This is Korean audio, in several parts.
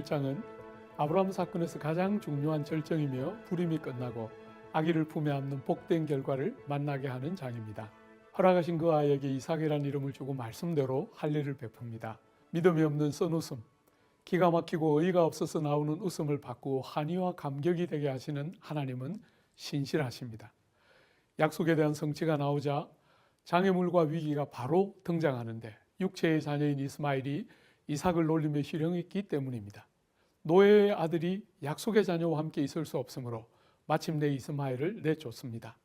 21장은 아브라함 사건에서 가장 중요한 절정이며 불임이 끝나고 아기를 품에 안는 복된 결과를 만나게 하는 장입니다. 허락하신 그 아이에게 이삭이라는 이름을 주고 말씀대로 할례를 베풉니다. 믿음이 없는 썬웃음, 기가 막히고 의의가 없어서 나오는 웃음을 바꾸어 환희와 감격이 되게 하시는 하나님은 신실하십니다. 약속에 대한 성취가 나오자 장애물과 위기가 바로 등장하는데 육체의 자녀인 이스마엘이 이삭을 놀리며 희령했기 때문입니다. 노예의 아들이 약속의 자녀와 함께 있을 수 없으므로 마침내 이스마엘을 내쫓습니다.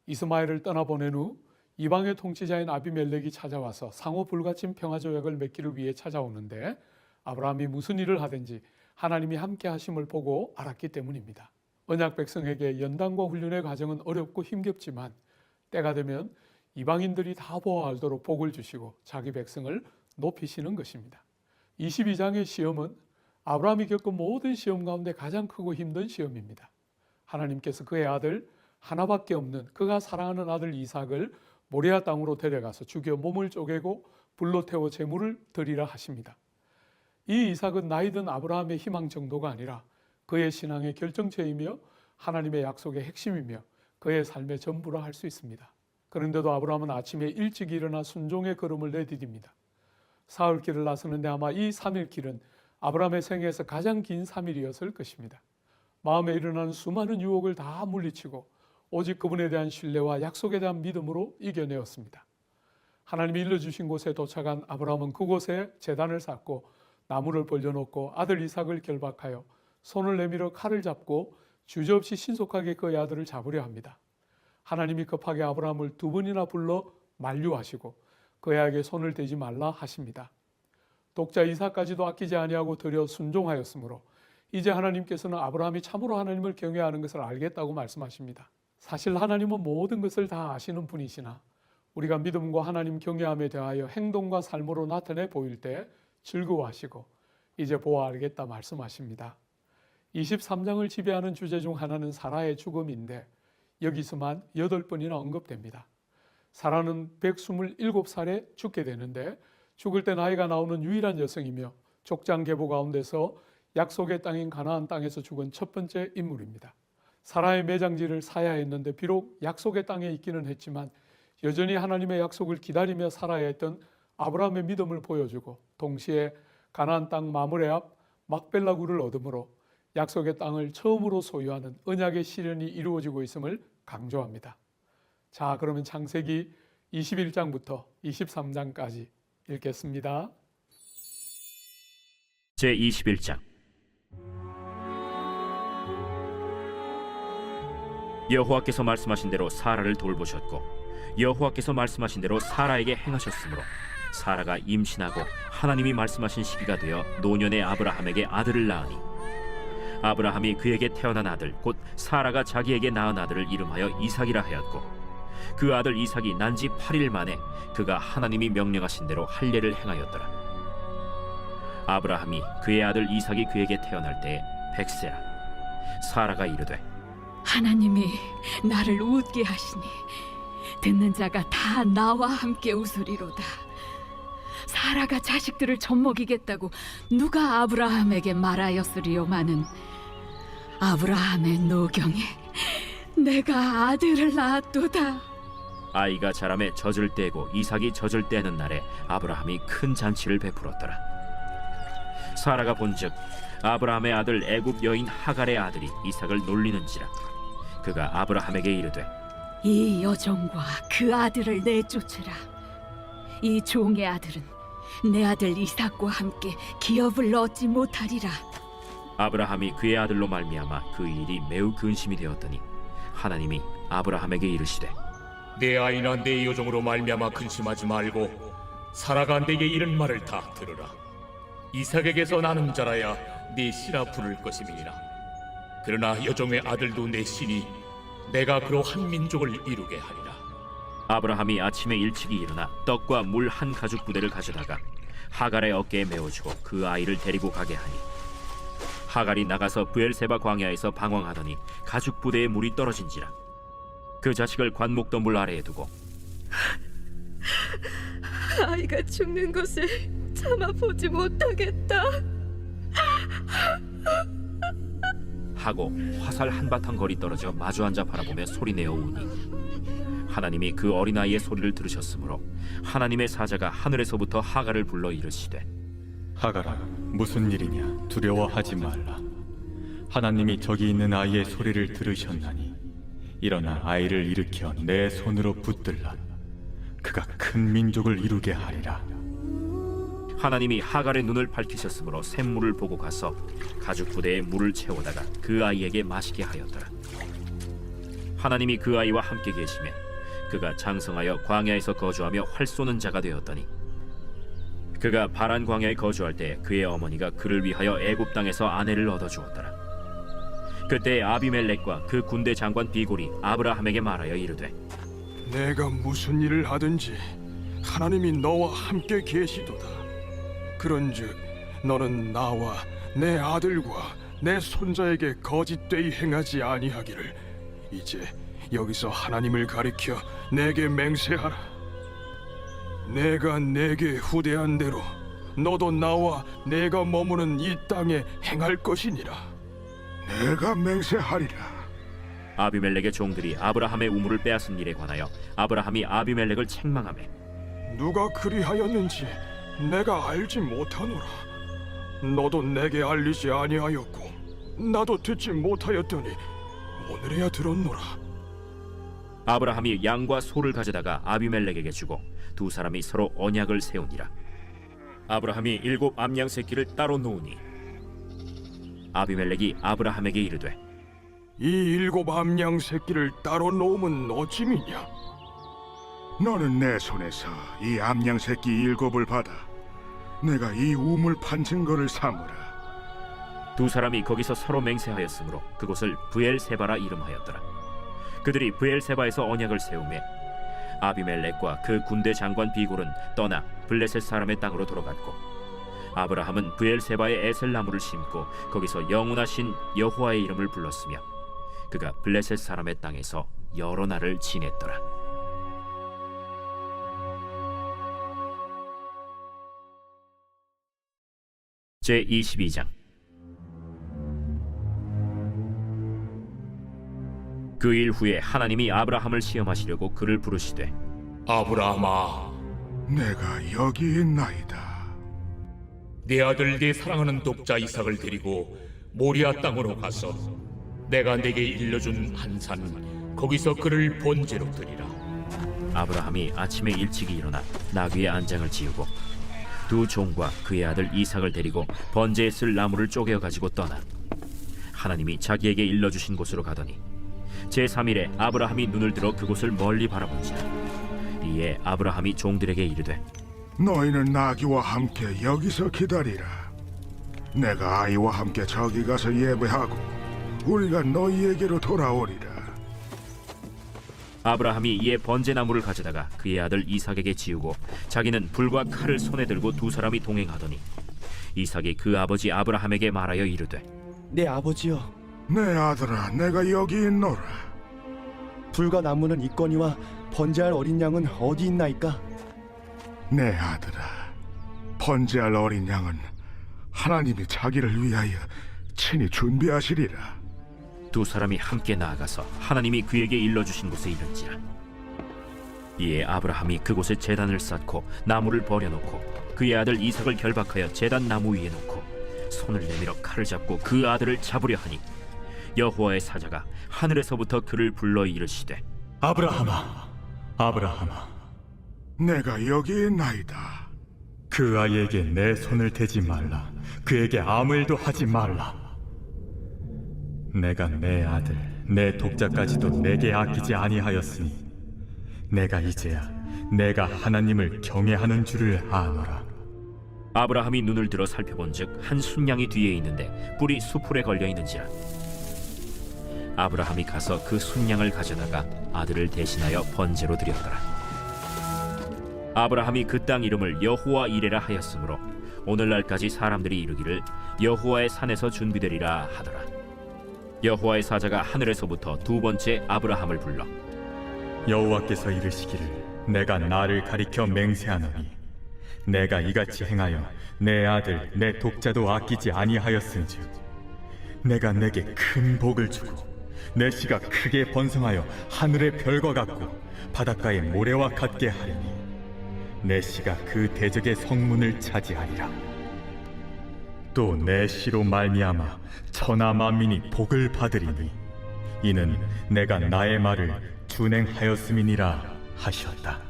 이스마엘을 떠나보낸 후 이방의 통치자인 아비멜렉이 찾아와서 상호 불가침 평화조약을 맺기를 위해 찾아오는데 아브라함이 무슨 일을 하든지 하나님이 함께 하심을 보고 알았기 때문입니다. 언약 백성에게 연단과 훈련의 과정은 어렵고 힘겹지만 때가 되면 이방인들이 다 보아 알도록 복을 주시고 자기 백성을 높이시는 것입니다. 22장의 시험은 아브라함이 겪은 모든 시험 가운데 가장 크고 힘든 시험입니다. 하나님께서 그의 아들 하나밖에 없는 그가 사랑하는 아들 이삭을 모리아 땅으로 데려가서 죽여 몸을 쪼개고 불로 태워 제물을 드리라 하십니다. 이 이삭은 나이든 아브라함의 희망 정도가 아니라 그의 신앙의 결정체이며 하나님의 약속의 핵심이며 그의 삶의 전부라 할 수 있습니다. 그런데도 아브라함은 아침에 일찍 일어나 순종의 걸음을 내디딥니다. 사흘길을 나서는데 아마 이 3일길은 아브라함의 생애에서 가장 긴 3일이었을 것입니다. 마음에 일어나는 수많은 유혹을 다 물리치고 오직 그분에 대한 신뢰와 약속에 대한 믿음으로 이겨내었습니다. 하나님이 일러주신 곳에 도착한 아브라함은 그곳에 제단을 쌓고 나무를 벌려놓고 아들 이삭을 결박하여 손을 내밀어 칼을 잡고 주저없이 신속하게 그의 아들을 잡으려 합니다. 하나님이 급하게 아브라함을 2번이나 불러 만류하시고 그에게 손을 대지 말라 하십니다. 독자 이삭까지도 아끼지 아니하고 드려 순종하였으므로 이제 하나님께서는 아브라함이 참으로 하나님을 경외하는 것을 알겠다고 말씀하십니다. 사실 하나님은 모든 것을 다 아시는 분이시나 우리가 믿음과 하나님 경외함에 대하여 행동과 삶으로 나타내 보일 때 즐거워하시고 이제 보아 알겠다 말씀하십니다. 23장을 지배하는 주제 중 하나는 사라의 죽음인데 여기서만 8번이나 언급됩니다. 사라는 127살에 죽게 되는데 죽을 때 나이가 나오는 유일한 여성이며 족장 계보 가운데서 약속의 땅인 가나안 땅에서 죽은 첫 번째 인물입니다. 사라의 매장지를 사야 했는데 비록 약속의 땅에 있기는 했지만 여전히 하나님의 약속을 기다리며 살아야 했던 아브라함의 믿음을 보여주고 동시에 가나안 땅 마므레 앞 막벨라 굴을 얻음으로 약속의 땅을 처음으로 소유하는 언약의 실현이 이루어지고 있음을 강조합니다. 자, 그러면 창세기 21장부터 23장까지 읽겠습니다. 제21장 여호와께서 말씀하신 대로 사라를 돌보셨고 여호와께서 말씀하신 대로 사라에게 행하셨으므로 사라가 임신하고 하나님이 말씀하신 시기가 되어 노년의 아브라함에게 아들을 낳으니 아브라함이 그에게 태어난 아들 곧 사라가 자기에게 낳은 아들을 이름하여 이삭이라 하였고 그 아들 이삭이 난 지 8일 만에 그가 하나님이 명령하신 대로 할례를 행하였더라. 아브라함이 그의 아들 이삭이 그에게 태어날 때에 100세라. 사라가 이르되 하나님이 나를 웃게 하시니 듣는 자가 다 나와 함께 웃으리로다. 사라가 자식들을 젖먹이겠다고 누가 아브라함에게 말하였으리요마는 아브라함의 노경에 내가 아들을 낳았도다. 아이가 자라매 젖을 떼고 이삭이 젖을 떼는 날에 아브라함이 큰 잔치를 베풀었더라. 사라가 본즉 아브라함의 아들 애굽 여인 하갈의 아들이 이삭을 놀리는지라. 그가 아브라함에게 이르되 이 여종과 그 아들을 내쫓으라. 이 종의 아들은 내 아들 이삭과 함께 기업을 얻지 못하리라. 아브라함이 그의 아들로 말미암아 그 일이 매우 근심이 되었더니 하나님이 아브라함에게 이르시되 내 아이나 내 여종으로 말미암아 근심하지 말고 사라가 내게 이른 말을 다 들으라. 이삭에게서 나는 자라야 네 씨라 부를 것임이니라. 그러나 여종의 아들도 내 씨니 내가 그로 한 민족을 이루게 하리라. 아브라함이 아침에 일찍이 일어나 떡과 물 한 가죽 부대를 가져다가 하갈의 어깨에 메어주고 그 아이를 데리고 가게 하니 하갈이 나가서 브엘세바 광야에서 방황하더니 가죽 부대에 물이 떨어진지라. 그 자식을 관목더물 아래에 두고 아이가 죽는 것을 참아 보지 못하겠다. 하고 화살 한바탕 거리 떨어져 마주 앉아 바라보며 소리내어 우니 하나님이 그 어린아이의 소리를 들으셨으므로 하나님의 사자가 하늘에서부터 하갈을 불러 이르시되 하갈아, 무슨 일이냐? 두려워하지 말라. 하나님이 저기 있는 아이의 소리를 들으셨나니 일어나 아이를 일으켜 내 손으로 붙들라. 그가 큰 민족을 이루게 하리라. 하나님이 하갈의 눈을 밝히셨으므로 샘물을 보고 가서 가죽 부대에 물을 채우다가 그 아이에게 마시게 하였더라. 하나님이 그 아이와 함께 계시매 그가 장성하여 광야에서 거주하며 활 쏘는 자가 되었더니 그가 바란 광야에 거주할 때 그의 어머니가 그를 위하여 애굽 땅에서 아내를 얻어 주었더라. 그때 아비멜렉과 그 군대 장관 비골이 아브라함에게 말하여 이르되 내가 무슨 일을 하든지 하나님이 너와 함께 계시도다. 그런즉 너는 나와 내 아들과 내 손자에게 거짓되이 행하지 아니하기를 이제 여기서 하나님을 가리켜 내게 맹세하라. 내가 내게 후대한 대로 너도 나와 내가 머무는 이 땅에 행할 것이니라. 내가 맹세하리라. 아비멜렉의 종들이 아브라함의 우물을 빼앗은 일에 관하여 아브라함이 아비멜렉을 책망하매 누가 그리하였는지 내가 알지 못하노라. 너도 내게 알리지 아니하였고 나도 듣지 못하였더니 오늘에야 들었노라. 아브라함이 양과 소를 가져다가 아비멜렉에게 주고 두 사람이 서로 언약을 세우니라. 아브라함이 7 암양 새끼를 따로 놓으니 아비멜렉이 아브라함에게 이르되 이 7 암양 새끼를 따로 놓으면 어찌미냐? 너는 내 손에서 이 암양 새끼 7을 받아 내가 이 우물 판 증거를 삼으라. 두 사람이 거기서 서로 맹세하였으므로 그곳을 브엘세바라 이름하였더라. 그들이 브엘세바에서 언약을 세우매 아비멜렉과 그 군대 장관 비골은 떠나 블레셋 사람의 땅으로 돌아갔고 아브라함은 브엘세바에 에셀나무를 심고 거기서 영원하신 여호와의 이름을 불렀으며 그가 블레셋 사람의 땅에서 여러 날을 지냈더라. 제22장. 그 일 후에 하나님이 아브라함을 시험하시려고 그를 부르시되 아브라함아, 내가 여기 있나이다. 내 아들 내 사랑하는 독자 이삭을 데리고 모리아 땅으로 가서 내가 내게 일러준 한 산 거기서 그를 번제로 드리라. 아브라함이 아침에 일찍이 일어나 나귀의 안장을 지우고 두 종과 그의 아들 이삭을 데리고 번제에 쓸 나무를 쪼개어 가지고 떠나 하나님이 자기에게 일러주신 곳으로 가더니 제3일에 아브라함이 눈을 들어 그곳을 멀리 바라본지라. 이에 아브라함이 종들에게 이르되 너희는 나귀와 함께 여기서 기다리라. 내가 아이와 함께 저기 가서 예배하고 우리가 너희에게로 돌아오리라. 아브라함이 이에 번제나무를 가져다가 그의 아들 이삭에게 지우고 자기는 불과 칼을 손에 들고 두 사람이 동행하더니 이삭이 그 아버지 아브라함에게 말하여 이르되 내 아버지여, 내 아들아, 내가 여기 있노라. 불과 나무는 있거니와 번제할 어린 양은 어디 있나이까? 내 아들아, 번제할 어린 양은 하나님이 자기를 위하여 친히 준비하시리라. 두 사람이 함께 나아가서 하나님이 그에게 일러주신 곳에 이른지라. 이에 아브라함이 그곳에 제단을 쌓고 나무를 버려놓고 그의 아들 이삭을 결박하여 제단 나무 위에 놓고 손을 내밀어 칼을 잡고 그 아들을 잡으려 하니 여호와의 사자가 하늘에서부터 그를 불러 이르시되 아브라함아, 아브라함아, 내가 여기 있나이다. 그 아이에게 내 손을 대지 말라. 그에게 아무 일도 하지 말라. 내가 내 아들, 내 독자까지도 내게 아끼지 아니하였으니 내가 이제야 내가 하나님을 경외하는 줄을 아노라. 아브라함이 눈을 들어 살펴본즉 한 순양이 뒤에 있는데 뿔이 수풀에 걸려 있는지라. 아브라함이 가서 그 순양을 가져다가 아들을 대신하여 번제로 드렸더라. 아브라함이 그 땅 이름을 여호와 이레라 하였으므로 오늘날까지 사람들이 이르기를 여호와의 산에서 준비되리라 하더라. 여호와의 사자가 하늘에서부터 두 번째 아브라함을 불러 여호와께서 이르시기를 내가 나를 가리켜 맹세하노니 내가 이같이 행하여 내 아들 내 독자도 아끼지 아니하였은즉 내가 내게 큰 복을 주고 내 씨가 크게 번성하여 하늘의 별과 같고 바닷가의 모래와 같게 하리니 내 씨가 그 대적의 성문을 차지하리라. 또 내 씨로 말미암아 천하 만민이 복을 받으리니 이는 내가 나의 말을 준행하였음이니라 하셨다.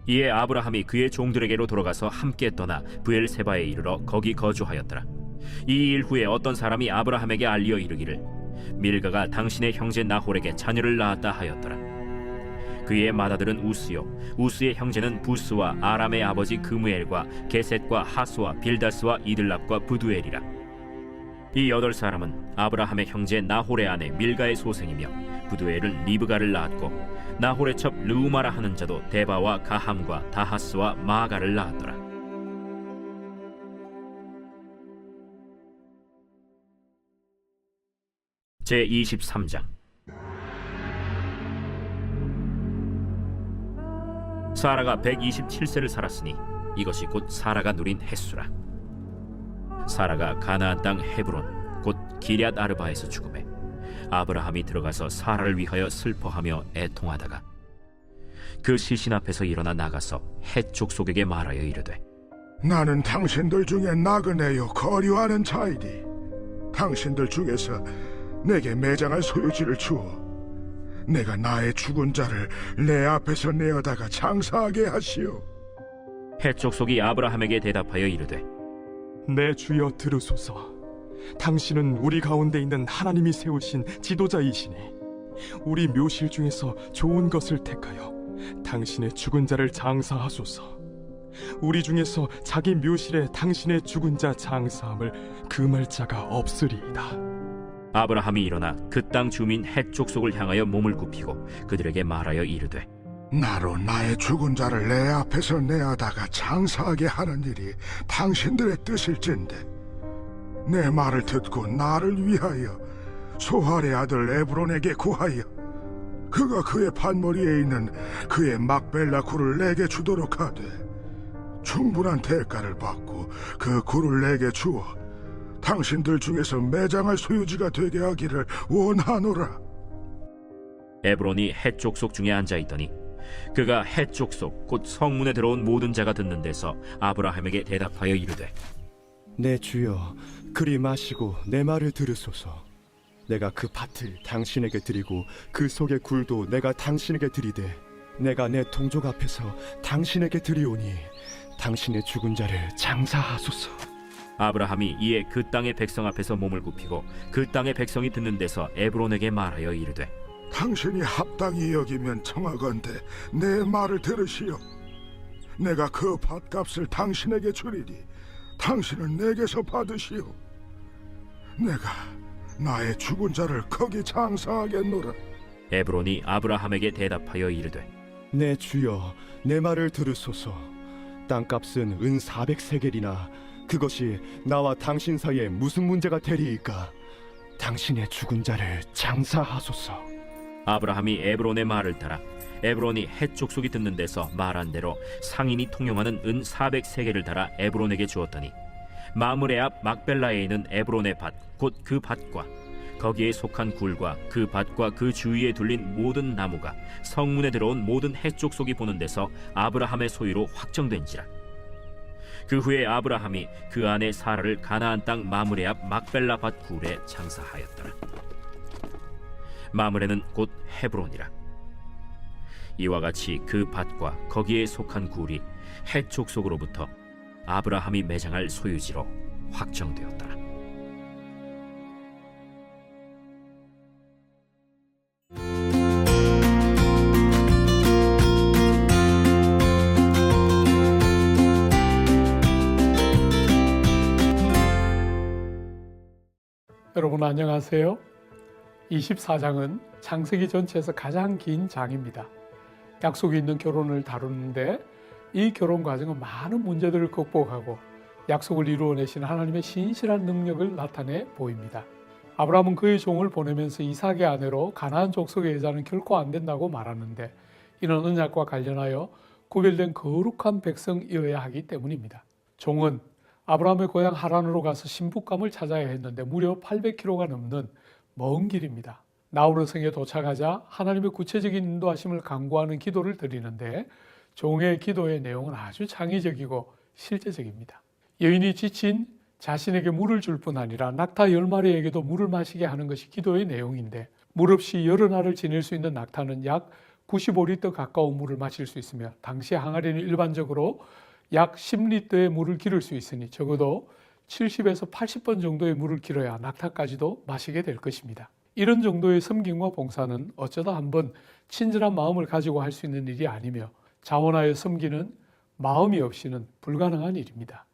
이에 아브라함이 그의 종들에게로 돌아가서 함께 떠나 브엘세바에 이르러 거기 거주하였더라. 이 일 후에 어떤 사람이 아브라함에게 알리어 이르기를 밀가가 당신의 형제 나홀에게 자녀를 낳았다 하였더라. 그의 맏아들은 우스요, 우스의 형제는 부스와 아람의 아버지 그무엘과 게셋과 하스와 빌다스와 이들랍과 부두엘이라. 이 8사람은 아브라함의 형제 나홀의 아내 밀가의 소생이며 부두엘은 리브가를 낳았고 나홀의 첩 르우마라 하는 자도 데바와 가함과 다하스와 마가를 낳았더라. 제23장. 사라가 127세를 살았으니 이것이 곧 사라가 누린 햇수라. 사라가 가나안 땅 헤브론 곧 기럇 아르바에서 죽음에 아브라함이 들어가서 사라를 위하여 슬퍼하며 애통하다가 그 시신 앞에서 일어나 나가서 헷 족속에게 말하여 이르되 나는 당신들 중에 나그네요 거류하는 자이니 당신들 중에서 내게 매장할 소유지를 주어 내가 나의 죽은 자를 내 앞에서 내어다가 장사하게 하시오. 헷 족속이 아브라함에게 대답하여 이르되 내 주여 들으소서. 당신은 우리 가운데 있는 하나님이 세우신 지도자이시니 우리 묘실 중에서 좋은 것을 택하여 당신의 죽은 자를 장사하소서. 우리 중에서 자기 묘실에 당신의 죽은 자 장사함을 금할 자가 없으리이다. 아브라함이 일어나 그 땅 주민 헷 족속을 향하여 몸을 굽히고 그들에게 말하여 이르되 나로 나의 죽은 자를 내 앞에서 내어다가 장사하게 하는 일이 당신들의 뜻일진데 내 말을 듣고 나를 위하여 소할의 아들 에브론에게 구하여 그가 그의 밭머리에 있는 그의 막벨라 굴을 내게 주도록 하되 충분한 대가를 받고 그 굴을 내게 주어 당신들 중에서 매장할 소유지가 되게 하기를 원하노라. 에브론이 헷 족속 중에 앉아 있더니 그가 헷 족속 곧 성문에 들어온 모든 자가 듣는 데서 아브라함에게 대답하여 이르되 내 주여 그리 마시고 내 말을 들으소서. 내가 그 밭을 당신에게 드리고 그 속의 굴도 내가 당신에게 드리되 내가 내 동족 앞에서 당신에게 드리오니 당신의 죽은 자를 장사하소서. 아브라함이 이에 그 땅의 백성 앞에서 몸을 굽히고 그 땅의 백성이 듣는 데서 에브론에게 말하여 이르되 당신이 합당히 여기면 청하건대 내 말을 들으시오. 내가 그 밭값을 당신에게 주리니 당신은 내게서 받으시오. 내가 나의 죽은 자를 거기 장사하겠노라. 에브론이 아브라함에게 대답하여 이르되 내 주여 내 말을 들으소서. 땅값은 은 400세겔이나 그것이 나와 당신 사이에 무슨 문제가 되리이까. 당신의 죽은 자를 장사하소서. 아브라함이 에브론의 말을 따라 에브론이 헷 족속이 듣는 데서 말한 대로 상인이 통용하는 은 400세겔을 달아 에브론에게 주었더니 마므레 앞 막벨라에 있는 에브론의 밭 곧 그 밭과 거기에 속한 굴과 그 밭과 그 주위에 둘린 모든 나무가 성문에 들어온 모든 헷 족속이 보는 데서 아브라함의 소유로 확정된지라. 그 후에 아브라함이 그 아내 사라를 가나안 땅 마므레 앞 막벨라 밭 굴에 장사하였더라. 마므레는 곧 헤브론이라. 이와 같이 그 밭과 거기에 속한 굴이 헷 족속으로부터 아브라함이 매장할 소유지로 확정되었더라. 여러분 안녕하세요. 24장은 창세기 전체에서 가장 긴 장입니다. 약속이 있는 결혼을 다루는데 이 결혼 과정은 많은 문제들을 극복하고 약속을 이루어내신 하나님의 신실한 능력을 나타내 보입니다. 아브라함은 그의 종을 보내면서 이삭의 아내로 가나안 족속의 여자는 결코 안 된다고 말하는데 이는 언약과 관련하여 구별된 거룩한 백성이어야 하기 때문입니다. 종은 아브라함의 고향 하란으로 가서 신부감을 찾아야 했는데 무려 800km가 넘는 먼 길입니다. 나우르 성에 도착하자 하나님의 구체적인 인도하심을 간구하는 기도를 드리는데 종의 기도의 내용은 아주 창의적이고 실제적입니다. 여인이 지친 자신에게 물을 줄 뿐 아니라 낙타 10마리에게도 물을 마시게 하는 것이 기도의 내용인데 물 없이 여러 날을 지낼 수 있는 낙타는 약 95리터 가까운 물을 마실 수 있으며 당시 항아리는 일반적으로 약 10리터의 물을 기를 수 있으니 적어도 70에서 80번 정도의 물을 길어야 낙타까지도 마시게 될 것입니다. 이런 정도의 섬김과 봉사는 어쩌다 한번 친절한 마음을 가지고 할 수 있는 일이 아니며 자원하여 섬기는 마음이 없이는 불가능한 일입니다.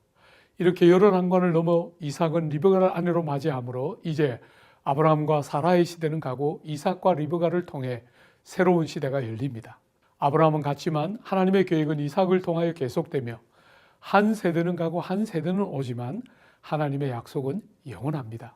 이렇게 여러 난관을 넘어 이삭은 리브가를 아내로 맞이하므로 이제 아브라함과 사라의 시대는 가고 이삭과 리브가를 통해 새로운 시대가 열립니다. 아브라함은 갔지만 하나님의 계획은 이삭을 통하여 계속되며 한 세대는 가고 한 세대는 오지만 하나님의 약속은 영원합니다.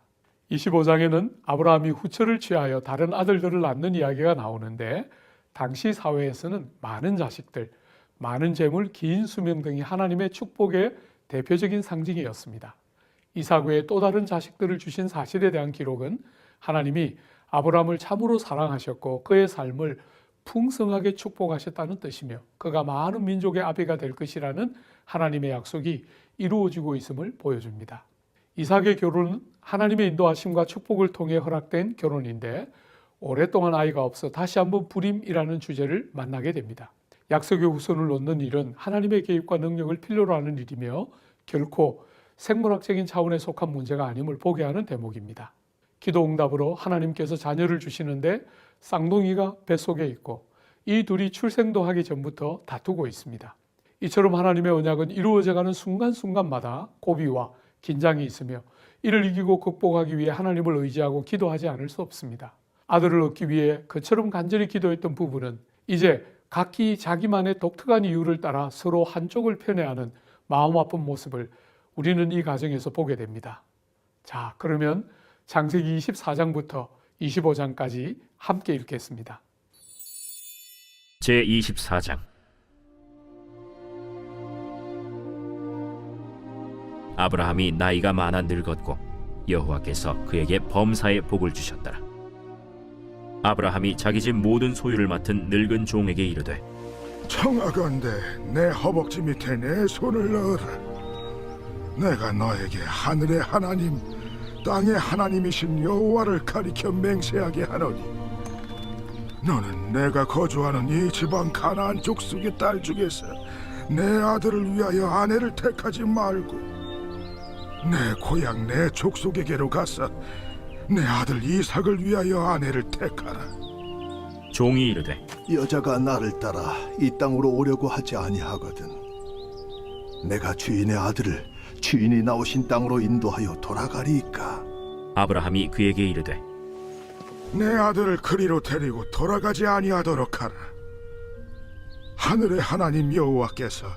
25장에는 아브라함이 후처를 취하여 다른 아들들을 낳는 이야기가 나오는데 당시 사회에서는 많은 자식들, 많은 재물, 긴 수명 등이 하나님의 축복의 대표적인 상징이었습니다. 이삭 외에 또 다른 자식들을 주신 사실에 대한 기록은 하나님이 아브라함을 참으로 사랑하셨고 그의 삶을 풍성하게 축복하셨다는 뜻이며 그가 많은 민족의 아비가 될 것이라는 하나님의 약속이 이루어지고 있음을 보여줍니다. 이삭의 결혼은 하나님의 인도하심과 축복을 통해 허락된 결혼인데 오랫동안 아이가 없어 다시 한번 불임이라는 주제를 만나게 됩니다. 약속의 후손을 놓는 일은 하나님의 계획과 능력을 필요로 하는 일이며 결코 생물학적인 차원에 속한 문제가 아님을 보게 하는 대목입니다. 기도 응답으로 하나님께서 자녀를 주시는데 쌍둥이가 뱃속에 있고 이 둘이 출생도 하기 전부터 다투고 있습니다. 이처럼 하나님의 언약은 이루어져가는 순간순간마다 고비와 긴장이 있으며 이를 이기고 극복하기 위해 하나님을 의지하고 기도하지 않을 수 없습니다. 아들을 얻기 위해 그처럼 간절히 기도했던 부부는 이제 각기 자기만의 독특한 이유를 따라 서로 한쪽을 편애하는 마음 아픈 모습을 우리는 이 가정에서 보게 됩니다. 자, 그러면 창세기 24장부터 25장까지 함께 읽겠습니다. 제24장. 아브라함이 나이가 많아 늙었고 여호와께서 그에게 범사의 복을 주셨더라. 아브라함이 자기 집 모든 소유를 맡은 늙은 종에게 이르되 청하건대 내 허벅지 밑에 내 손을 넣어라. 내가 너에게 하늘의 하나님 땅의 하나님이신 여호와를 가리켜 맹세하게 하노니 너는 내가 거주하는 이 지방 가나안 족속의 딸 중에서 내 아들을 위하여 아내를 택하지 말고 내 고향 내 족속에게로 가서 내 아들 이삭을 위하여 아내를 택하라. 종이 이르되 여자가 나를 따라 이 땅으로 오려고 하지 아니하거든. 내가 주인의 아들을 주인이 나오신 땅으로 인도하여 돌아가리이까. 아브라함이 그에게 이르되 내 아들을 그리로 데리고 돌아가지 아니하도록 하라. 하늘의 하나님 여호와께서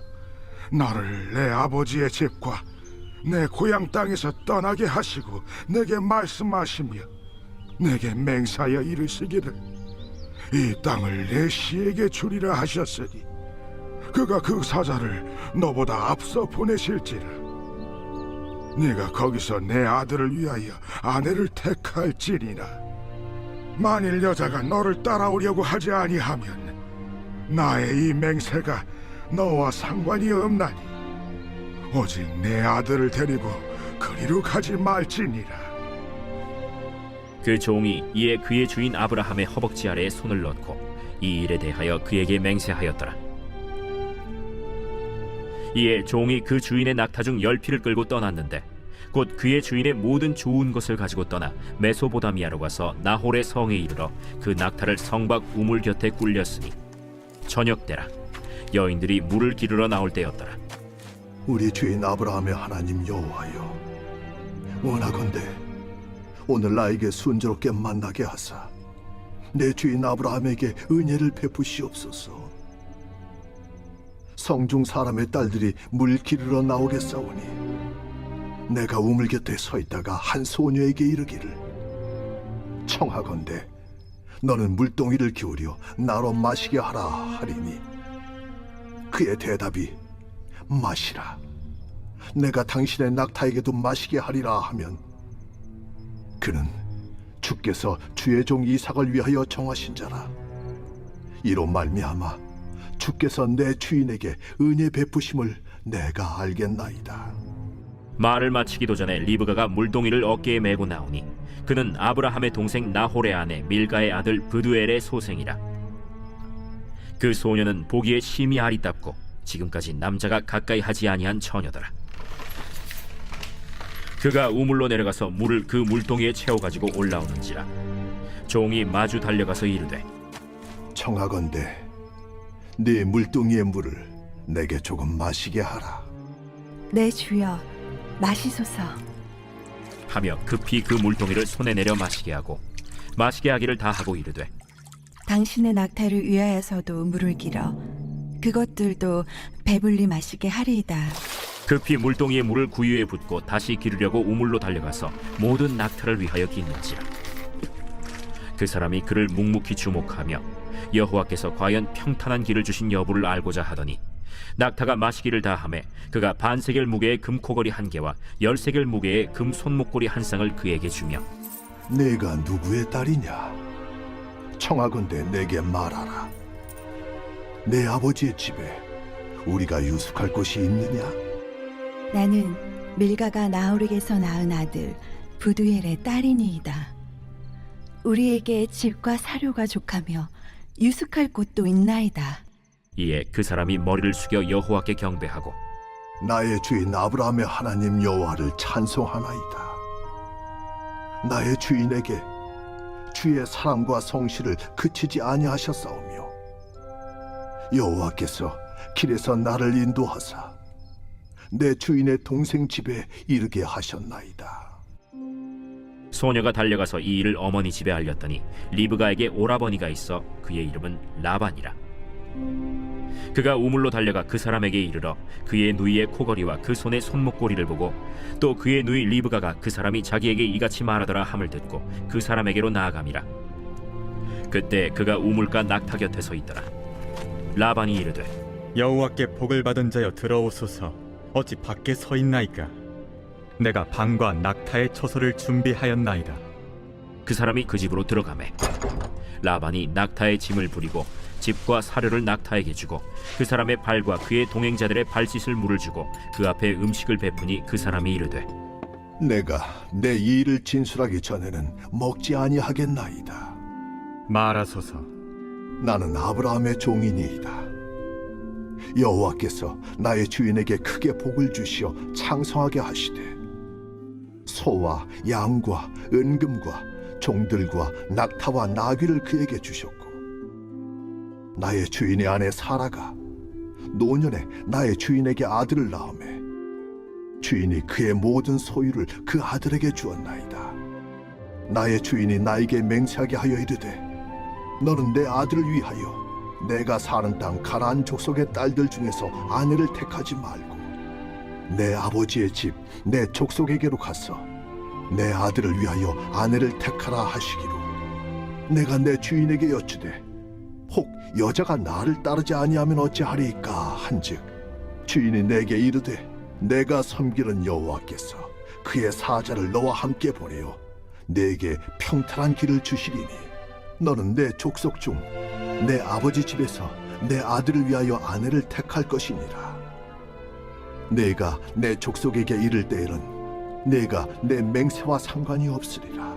나를 내 아버지의 집과 내 고향 땅에서 떠나게 하시고 내게 말씀하시며 내게 맹세하여 이르시기를 이 땅을 내 씨에게 주리라 하셨으니 그가 그 사자를 너보다 앞서 보내실지라. 네가 거기서 내 아들을 위하여 아내를 택할지니라. 만일 여자가 너를 따라오려고 하지 아니하면 나의 이 맹세가 너와 상관이 없나니 오직 내 아들을 데리고 그리로 가지 말지니라. 그 종이 이에 그의 주인 아브라함의 허벅지 아래에 손을 넣고 이 일에 대하여 그에게 맹세하였더라. 이에 종이 그 주인의 낙타 중 10匹를 끌고 떠났는데 곧 그의 주인의 모든 좋은 것을 가지고 떠나 메소보다미아로 가서 나홀의 성에 이르러 그 낙타를 성 밖 우물 곁에 꿀렸으니 저녁 때라. 여인들이 물을 기르러 나올 때였더라. 우리 주인 아브라함의 하나님 여호와여, 원하건대 오늘 나에게 순조롭게 만나게 하사 내 주인 아브라함에게 은혜를 베푸시옵소서. 성중 사람의 딸들이 물 기르러 나오겠사오니 내가 우물 곁에 서 있다가 한 소녀에게 이르기를 청하건대 너는 물동이를 기울여 나로 마시게 하라 하리니 그의 대답이 마시라. 내가 당신의 낙타에게도 마시게 하리라 하면 그는 주께서 주의 종 이삭을 위하여 정하신 자라. 이로 말미암아 주께서 내 주인에게 은혜 베푸심을 내가 알겠나이다. 말을 마치기도 전에 리브가가 물동이를 어깨에 메고 나오니 그는 아브라함의 동생 나홀의 아내 밀가의 아들 브두엘의 소생이라. 그 소녀는 보기에 심히 아리답고 지금까지 남자가 가까이 하지 아니한 처녀더라. 그가 우물로 내려가서 물을 그 물동이에 채워가지고 올라오는지라. 종이 마주 달려가서 이르되 청하건대 네 물동이의 물을 내게 조금 마시게 하라. 내 주여, 마시소서. 하며 급히 그 물동이를 손에 내려 마시게 하고 마시게 하기를 다 하고 이르되 당신의 낙타를 위하여서도 물을 길어 그것들도 배불리 마시게 하리이다. 급히 물동이의 물을 구유에 붓고 다시 기르려고 우물로 달려가서 모든 낙타를 위하여 깃는지라. 그 사람이 그를 묵묵히 주목하며 여호와께서 과연 평탄한 길을 주신 여부를 알고자 하더니 낙타가 마시기를 다하매 그가 반세겔 무게의 금코걸이 1개와 10세겔 무게의 금 손목고리 1쌍을 그에게 주며 내가 누구의 딸이냐? 청하건대 내게 말하라. 내 아버지의 집에 우리가 유숙할 곳이 있느냐? 나는 밀가가 나홀에게서 낳은 아들 부두엘의 딸이니이다. 우리에게 집과 사료가 족하며 유숙할 곳도 있나이다. 이에 그 사람이 머리를 숙여 여호와께 경배하고 나의 주인 아브라함의 하나님 여호와를 찬송하나이다. 나의 주인에게 주의 사랑과 성실을 그치지 아니하셨사오며 여호와께서 길에서 나를 인도하사 내 주인의 동생 집에 이르게 하셨나이다. 소녀가 달려가서 이 일을 어머니 집에 알렸더니 리브가에게 오라버니가 있어 그의 이름은 라반이라. 그가 우물로 달려가 그 사람에게 이르러 그의 누이의 코걸이와 그 손의 손목고리를 보고 또 그의 누이 리브가가 그 사람이 자기에게 이같이 말하더라 함을 듣고 그 사람에게로 나아감이라. 그때 그가 우물가 낙타 곁에 서 있더라. 라반이 이르되 여호와께 복을 받은 자여 들어오소서. 어찌 밖에 서 있나이까? 내가 방과 낙타의 처소를 준비하였나이다. 그 사람이 그 집으로 들어가매 라반이 낙타의 짐을 부리고 집과 사료를 낙타에게 주고 그 사람의 발과 그의 동행자들의 발 씻을 물을 주고 그 앞에 음식을 베푸니 그 사람이 이르되 내가 내 이 일을 진술하기 전에는 먹지 아니하겠나이다. 말하소서. 나는 아브라함의 종이니이다. 여호와께서 나의 주인에게 크게 복을 주시어 창성하게 하시되 소와 양과 은금과 종들과 낙타와 나귀를 그에게 주셨고 나의 주인의 아내 사라가 노년에 나의 주인에게 아들을 낳으매 주인이 그의 모든 소유를 그 아들에게 주었나이다. 나의 주인이 나에게 맹세하게 하여 이르되 너는 내 아들을 위하여 내가 사는 땅 가나안 족속의 딸들 중에서 아내를 택하지 말고 내 아버지의 집 내 족속에게로 가서 내 아들을 위하여 아내를 택하라 하시기로 내가 내 주인에게 여쭈되 혹 여자가 나를 따르지 아니하면 어찌하리이까 한즉 주인이 내게 이르되 내가 섬기는 여호와께서 그의 사자를 너와 함께 보내어 내게 평탄한 길을 주시리니 너는 내 족속 중 내 아버지 집에서 내 아들을 위하여 아내를 택할 것이니라. 내가 내 족속에게 이를 때에는 내가 내 맹세와 상관이 없으리라.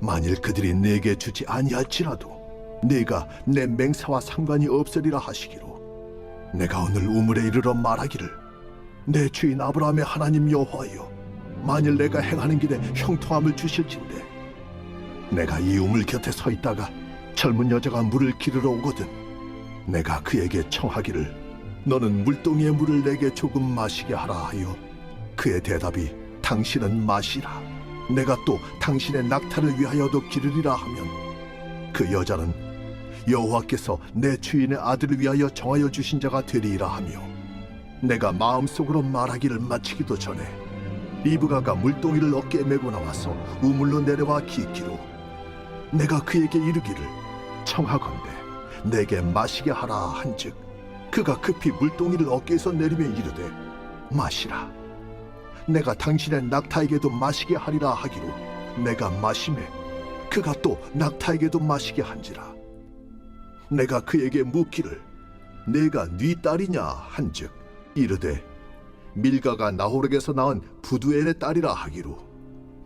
만일 그들이 내게 주지 아니할지라도 내가 내 맹세와 상관이 없으리라 하시기로 내가 오늘 우물에 이르러 말하기를 내 주인 아브라함의 하나님 여호와여 만일 내가 행하는 길에 형통함을 주실진대 내가 이 우물 곁에 서 있다가 젊은 여자가 물을 기르러 오거든 내가 그에게 청하기를 너는 물동이의 물을 내게 조금 마시게 하라 하여 그의 대답이 당신은 마시라 내가 또 당신의 낙타를 위하여도 기르리라 하면 그 여자는 여호와께서 내 주인의 아들을 위하여 정하여 주신 자가 되리이라 하며 내가 마음속으로 말하기를 마치기도 전에 리브가가 물동이를 어깨에 메고 나와서 우물로 내려와 기기로 내가 그에게 이르기를 청하건대 내게 마시게 하라 한즉 그가 급히 물동이를 어깨에서 내리며 이르되 마시라 내가 당신의 낙타에게도 마시게 하리라 하기로 내가 마시매 그가 또 낙타에게도 마시게 한지라. 내가 그에게 묻기를 내가 네 딸이냐 한즉 이르되 밀가가 나홀에게서 낳은 부두엘의 딸이라 하기로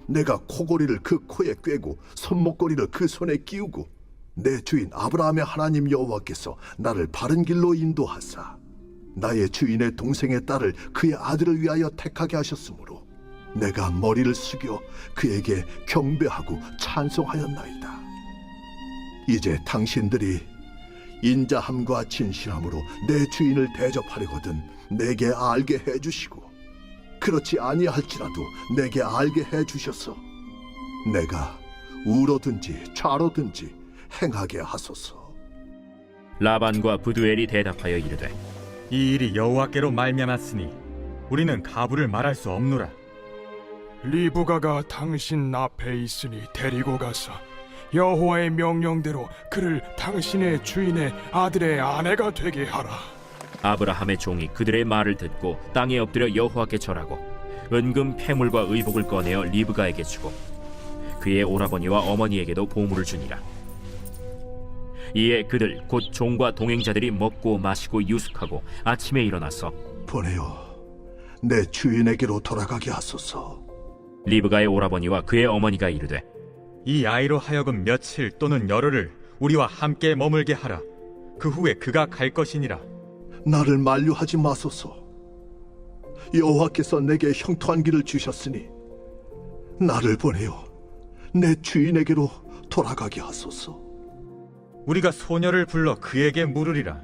내가 코고리를 그 코에 꿰고 손목고리를 그 손에 끼우고 내 주인 아브라함의 하나님 여호와께서 나를 바른 길로 인도하사 나의 주인의 동생의 딸을 그의 아들을 위하여 택하게 하셨으므로 내가 머리를 숙여 그에게 경배하고 찬송하였나이다. 이제 당신들이 인자함과 진실함으로 내 주인을 대접하려거든 내게 알게 해주시고 그렇지 아니할지라도 내게 알게 해주셔서 내가 우로든지 좌로든지 행하게 하소서. 라반과 부두엘이 대답하여 이르되 이 일이 여호와께로 말미암았으니 우리는 가부를 말할 수 없노라. 리브가가 당신 앞에 있으니 데리고 가서 여호와의 명령대로 그를 당신의 주인의 아들의 아내가 되게 하라. 아브라함의 종이 그들의 말을 듣고 땅에 엎드려 여호와께 절하고 은금 패물과 의복을 꺼내어 리브가에게 주고 그의 오라버니와 어머니에게도 보물을 주니라. 이에 그들 곧 종과 동행자들이 먹고 마시고 유숙하고 아침에 일어나서 보내어 내 주인에게로 돌아가게 하소서. 리브가의 오라버니와 그의 어머니가 이르되 이 아이로 하여금 며칠 또는 열흘을 우리와 함께 머물게 하라. 그 후에 그가 갈 것이니라. 나를 만류하지 마소서. 여호와께서 내게 형통한 길을 주셨으니 나를 보내어 내 주인에게로 돌아가게 하소서. 우리가 소녀를 불러 그에게 물으리라.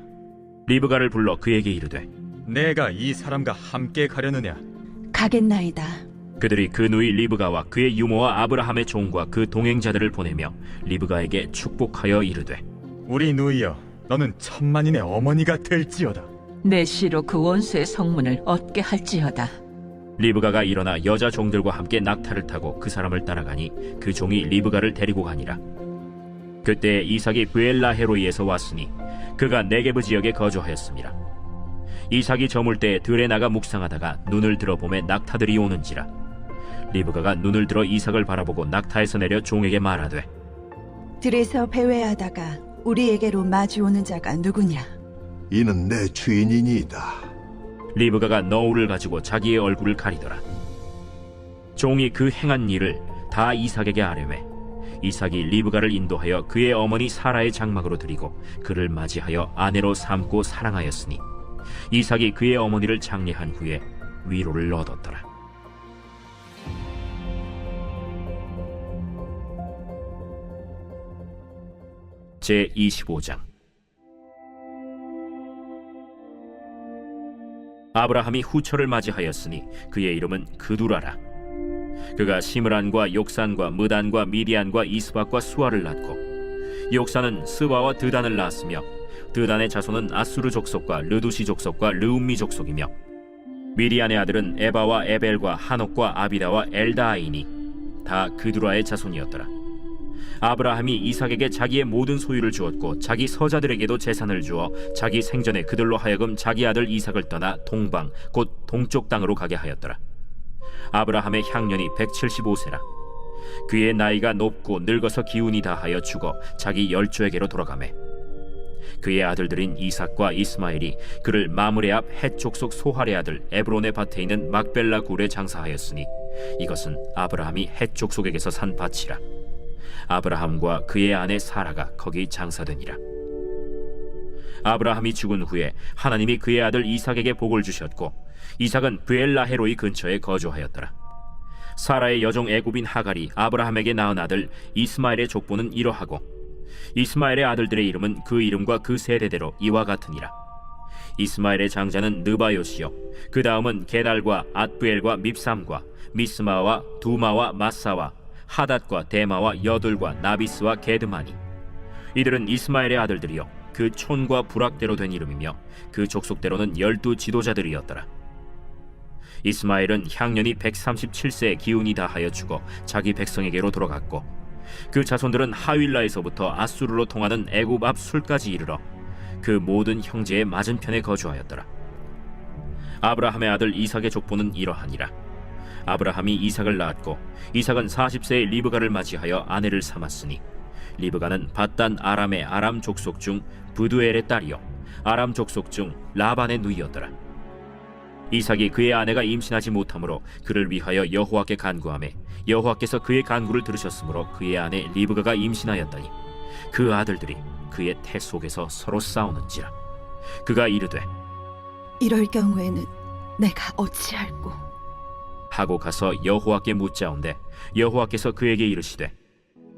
리브가를 불러 그에게 이르되 내가 이 사람과 함께 가려느냐? 가겠나이다. 그들이 그 누이 리브가와 그의 유모와 아브라함의 종과 그 동행자들을 보내며 리브가에게 축복하여 이르되 우리 누이여, 너는 천만인의 어머니가 될지어다. 내 씨로 그 원수의 성문을 얻게 할지어다. 리브가가 일어나 여자 종들과 함께 낙타를 타고 그 사람을 따라가니 그 종이 리브가를 데리고 가니라. 그때 이삭이 브엘라헤로이에서 왔으니 그가 네게브 지역에 거주하였습니다. 이삭이 저물 때 들에 나가 묵상하다가 눈을 들어보매 낙타들이 오는지라. 리브가가 눈을 들어 이삭을 바라보고 낙타에서 내려 종에게 말하되 들에서 배회하다가 우리에게로 마주오는 자가 누구냐? 이는 내 주인이니이다. 리브가가 너울을 가지고 자기의 얼굴을 가리더라. 종이 그 행한 일을 다 이삭에게 아뢰매 이삭이 리브가를 인도하여 그의 어머니 사라의 장막으로 들이고 그를 맞이하여 아내로 삼고 사랑하였으니 이삭이 그의 어머니를 장례한 후에 위로를 얻었더라. 제25장. 아브라함이 후처를 맞이하였으니 그의 이름은 그두라라. 그가 시므란과 욕산과 무단과 미디안과 이스박과 수아를 낳고 욕산은 스바와 드단을 낳았으며 드단의 자손은 아수르 족속과 르두시 족속과 르움미 족속이며 미디안의 아들은 에바와 에벨과 하녹과 아비다와 엘다아이니 다 그두라의 자손이었더라. 아브라함이 이삭에게 자기의 모든 소유를 주었고 자기 서자들에게도 재산을 주어 자기 생전에 그들로 하여금 자기 아들 이삭을 떠나 동방 곧 동쪽 땅으로 가게 하였더라. 아브라함의 향년이 175세라. 그의 나이가 높고 늙어서 기운이 다하여 죽어 자기 열조에게로 돌아가매 그의 아들들인 이삭과 이스마엘이 그를 마므레 앞 헷 족속 소할의 아들 에브론의 밭에 있는 막벨라 굴에 장사하였으니 이것은 아브라함이 헷 족속에게서 산 밭이라. 아브라함과 그의 아내 사라가 거기 장사되니라. 아브라함이 죽은 후에 하나님이 그의 아들 이삭에게 복을 주셨고 이삭은 브엘라헤로이 근처에 거주하였더라. 사라의 여종 애굽인 하갈이 아브라함에게 낳은 아들 이스마엘의 족보는 이러하고 이스마엘의 아들들의 이름은 그 이름과 그 세대대로 이와 같으니라. 이스마엘의 장자는 느바요시요 그 다음은 게달과 앗부엘과 밉삼과 미스마와 두마와 마사와 하닷과 데마와 여둘과 나비스와 게드마니 이들은 이스마엘의 아들들이요 그 촌과 부락대로 된 이름이며 그 족속대로는 12 지도자들이었더라. 이스마엘은 향년이 137세에 기운이 다하여 죽어 자기 백성에게로 돌아갔고 그 자손들은 하윌라에서부터 아수르로 통하는 애굽 앞 술까지 이르러 그 모든 형제의 맞은편에 거주하였더라. 아브라함의 아들 이삭의 족보는 이러하니라. 아브라함이 이삭을 낳았고 이삭은 40세의 리브가를 맞이하여 아내를 삼았으니 리브가는 밧단 아람의 아람 족속 중 부두엘의 딸이요 아람 족속 중 라반의 누이였더라. 이삭이 그의 아내가 임신하지 못하므로 그를 위하여 여호와께 간구하매 여호와께서 그의 간구를 들으셨으므로 그의 아내 리브가가 임신하였더니 그 아들들이 그의 태 속에서 서로 싸우는지라. 그가 이르되 이럴 경우에는 내가 어찌할꼬? 하고 가서 여호와께 묻자온데 여호와께서 그에게 이르시되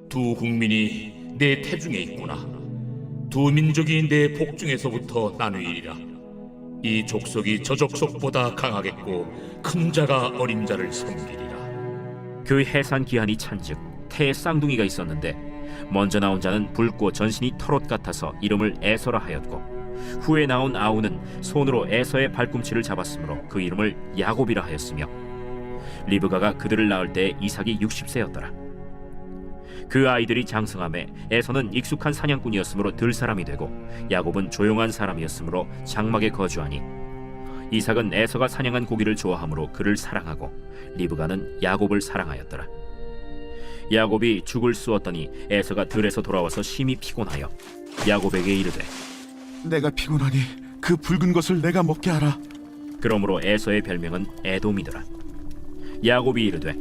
두 국민이 내 태중에 있구나. 두 민족이 내 복중에서부터 나누이리라. 이 족속이 저 족속보다 강하겠고 큰 자가 어린 자를 섬기리라. 그 해산 기한이 찬즉 태에 쌍둥이가 있었는데 먼저 나온 자는 붉고 전신이 털옷 같아서 이름을 에서라 하였고 후에 나온 아우는 손으로 에서의 발꿈치를 잡았으므로 그 이름을 야곱이라 하였으며 리브가가 그들을 낳을 때 이삭이 60세였더라. 그 아이들이 장성함에 에서는 익숙한 사냥꾼이었으므로 들 사람이 되고 야곱은 조용한 사람이었으므로 장막에 거주하니 이삭은 에서가 사냥한 고기를 좋아하므로 그를 사랑하고 리브가는 야곱을 사랑하였더라. 야곱이 죽을 쑤었더니 에서가 들에서 돌아와서 심히 피곤하여 야곱에게 이르되 내가 피곤하니 그 붉은 것을 내가 먹게 하라. 그러므로 에서의 별명은 에돔이더라. 야곱이 이르되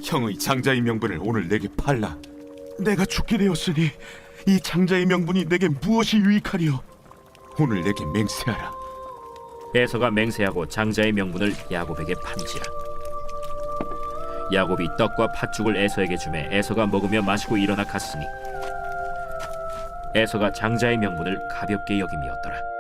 형의 장자의 명분을 오늘 내게 팔라. 내가 죽게 되었으니 이 장자의 명분이 내게 무엇이 유익하리요? 오늘 내게 맹세하라. 에서가 맹세하고 장자의 명분을 야곱에게 판지라. 야곱이 떡과 팥죽을 에서에게 주매 에서가 먹으며 마시고 일어나 갔으니 에서가 장자의 명분을 가볍게 여김이었더라.